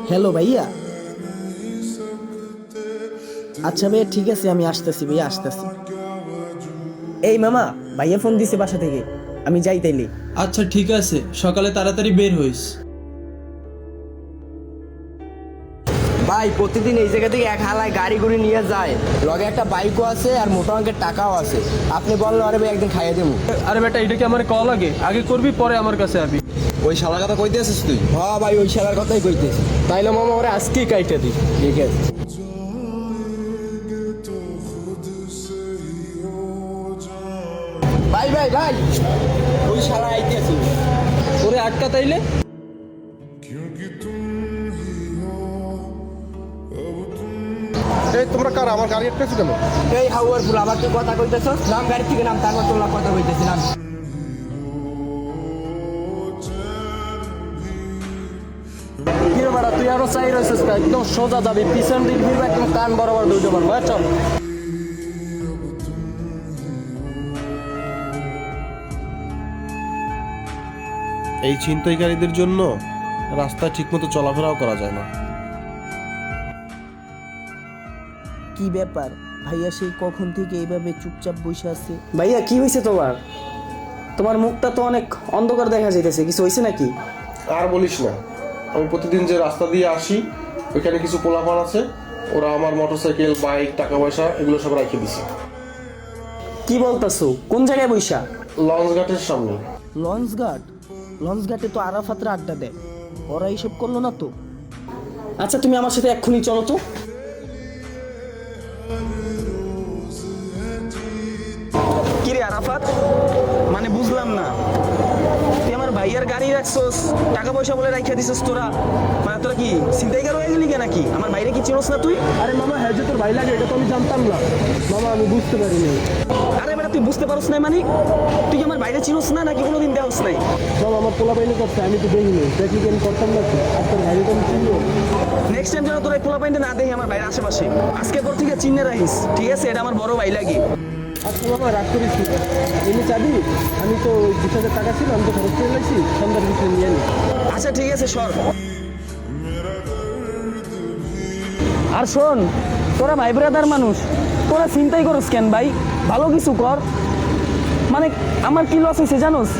Hello ভাইয়া। আচ্ছা ভাইয়া ঠিক আছে, আমি আসতেছি ভাইয়া, আসতেছি। এই মামা, ভাইয়া ফোন দিছে বাসা থেকে, আমি যাই তাইলে। আচ্ছা ঠিক আছে, সকালে তাড়াতাড়ি বের হইস। ভাই প্রতিদিন এই জায়গা থেকে এক হালায় গাড়ি গুড়ি নিয়ে যায়, লগে একটা বাইকও আছে আর মোটা অঙ্কের টাকাও আছে। আপনি বললো আরে ভাই একদিন খাইয়ে দেবো। আরে বেটা, এটা কি আমার কল আগে করবি পরে আমার কাছে আবি? ওই শালার কথা কইতে আসিস তুই? হ্যাঁ ভাই ওই শালার কথাই কইতেছি। তাইলে মামা ওরা আজকেই কাইটা দি। ঠিক আছে। ভাই ভাই ভাই ওই শালা আইতেছি। ওরে আটকা তাইলে? এই তোমরা কার আমার গাড়ি আটকেছো কেন? এই হাওয়ার ফুল আবার তুই কথা কইতেছস? নাম গাড়ি থেকে নাম, তারপর তোলা কথা কইতেছি নাম। কিরে বেটা, তুই আরো চাই রয়েছিস, একদম সোজা যাবি, পিছন দিক ফিরবে, একদম কান বরাবর দুইটা মারবো। চল। এই ছিনতাইকারীদের জন্য রাস্তায় ঠিকমতো চলাফেরাও করা যায় না। কি ব্যাপার ভাইয়া, সেই কখন থেকে এইভাবে চুপচাপ বসে আছে? ভাইয়া কি হয়েছে তোমার? তোমার মুখটা তো অনেক অন্ধকার দেখা যাইতেছে, কিছু হয়েছে নাকি? আর বলিস না, আমি প্রতিদিন যে রাস্তা দিয়ে আসি ওইখানে কিছু পোলাপান আছে, ওরা আমার মোটরসাইকেল, বাইক, টাকা পয়সা এগুলো সব রাখিয়ে দিছে কি বলতাছো? কোন জায়গায় বইসা? লঞ্চ ঘাটের সামনে। লঞ্চ ঘাট? লঞ্চ ঘাটে তো আরাফাতরা আড্ডা দেয়, ওরা এইসব করলো না তো? আচ্ছা তুমি আমার সাথে এক্ষুনি চলো তো। কিরে আরাফাত, মানে বুঝলাম না, তুই আমার ভাইয়ার গাড়ি রাখছস, টাকা পয়সা বলে রাখিয়া দিছস তোরা, মানে তোরা কি ছিনতাইকার হয়ে গেলি কে নাকি? আমার ভাইরে কি চিনস না তুই? আরে মামা, হ্যাঁ যে তোর ভাই লাগে এটা তো আমি জানতাম না মামা, আমি বুঝতে পারিনি। আরে বেটা তুই বুঝতে পারছ না মানে? তুই কি আমার বাইরে চিনস না নাকি কোনোদিন দেওস নাই? মামা আমার পোলা পাইনি করছে, আমি তো দেখিনি, দেখলি কি আমি করতাম না কি? আর তোর ভাই তো আমি চিনবো। নেক্সট টাইম যেন তোরা এই পোলা পাইন্টে না দেখি আমার বাইরে আশেপাশে। আজকে পর থেকে চিনে রাখিস, ঠিক আছে? এটা আমার বড় ভাই লাগে। আচ্ছা মামা রাগ করিস না, এমনি চাবি, আমি তো 20,000 টাকা ছিল, আমি তো খরচ করে লাগছি, সন্ধ্যার কিছু নিয়ে নি। আচ্ছা ঠিক আছে সর। আর শোন, তোরা ভাই ব্রাদার মানুষ, তোরা চিন্তাই করস কেন ভাই? ভালো কিছু কর। মানে আমার কি লস হয়েছে জানোস?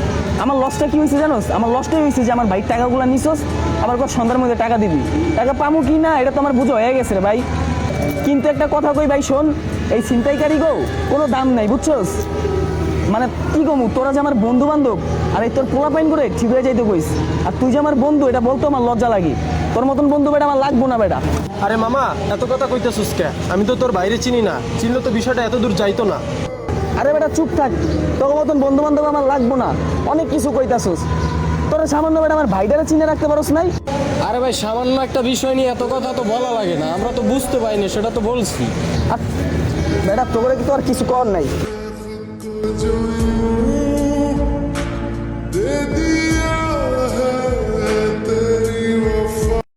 আমার লসটা কি হয়েছে জানোস? আমার লসটাই হয়েছে যে আমার ভাই টাকাগুলো নিছস, আবার কর সন্ধ্যার মধ্যে টাকা দিবি। টাকা পামু কি না এটা তো আমার বুঝো হয়ে গেছে রে ভাই। কিন্তু একটা কথা কই ভাই শোন, এই ছিনতাইকারী গো কোনো দাম নাই বুঝছস? মানে কি কমু, তোরা যে আমার বন্ধু বান্ধব আর এই তোর পোলা পাইন করে ঠিক হয়ে যাইতে কইস, আর তুই যে আমার বন্ধু এটা বলতো আমার লজ্জা লাগে। তোর মতন বন্ধু বেটা আমার লাগবো না বেটা। আরে মামা এত কথা কইতেছিস কে? আমি তো তোর বাইরে চিনি না, চিনলে তো বিষয়টা এত দূর যাইতো না। আরে বেটা চুপ থাক, তোর মতন বন্ধু বান্ধব আমার লাগবো না। অনেক কিছু কইতাছস, তোরা সামান্য বেটা আমার ভাইটারে চিনে রাখতে পারোস নাই? আরে ভাই সামান্য একটা বিষয় নিয়ে এত কথা তো বলা লাগে না, আমরা তো বুঝতে পাইনি সেটা তো বলছি। আর বেটা তোরে কি তো আর কিছু কর নাই।